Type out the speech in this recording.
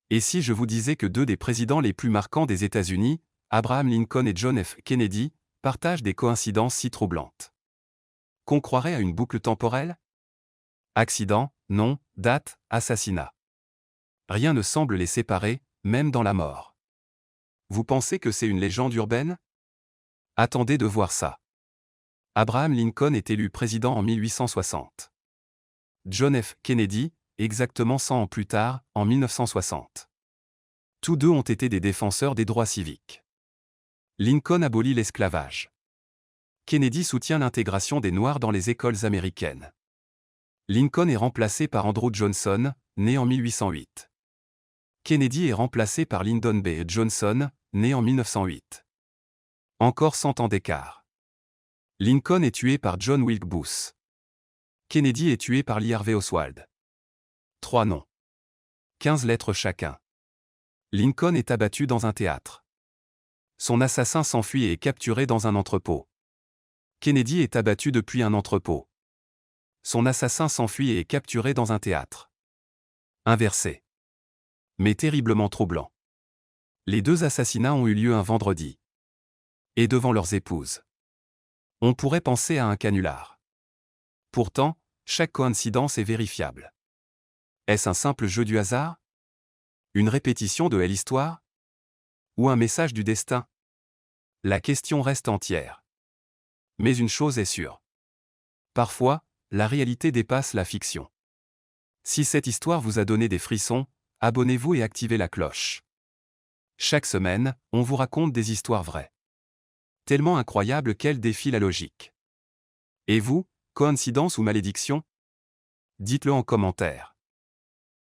Et si je vous disais que deux des présidents les plus marquants des États-Unis, Abraham Lincoln et John F. Kennedy, partagent des coïncidences si troublantes? Qu'on croirait à une boucle temporelle? Accident, non, date, assassinat. Rien ne semble les séparer, même dans la mort. Vous pensez que c'est une légende urbaine? Attendez de voir ça. Abraham Lincoln est élu président en 1860. John F. Kennedy, exactement 100 ans plus tard, en 1960. Tous deux ont été des défenseurs des droits civiques. Lincoln abolit l'esclavage. Kennedy soutient l'intégration des Noirs dans les écoles américaines. Lincoln est remplacé par Andrew Johnson, né en 1808. Kennedy est remplacé par Lyndon B. Johnson, né en 1908. Encore 100 ans d'écart. Lincoln est tué par John Wilkes Booth. Kennedy est tué par Lee Harvey Oswald. 3 noms. 15 lettres chacun. Lincoln est abattu dans un théâtre. Son assassin s'enfuit et est capturé dans un entrepôt. Kennedy est abattu depuis un entrepôt. Son assassin s'enfuit et est capturé dans un théâtre. Inversé. Mais terriblement troublant. Les deux assassinats ont eu lieu un vendredi. Et devant leurs épouses. On pourrait penser à un canular. Pourtant, chaque coïncidence est vérifiable. Est-ce un simple jeu du hasard? Une répétition de l'histoire? Ou un message du destin? La question reste entière. Mais une chose est sûre. Parfois, la réalité dépasse la fiction. Si cette histoire vous a donné des frissons, abonnez-vous et activez la cloche. Chaque semaine, on vous raconte des histoires vraies. Tellement incroyables qu'elles défient la logique. Et vous, coïncidence ou malédiction? Dites-le en commentaire.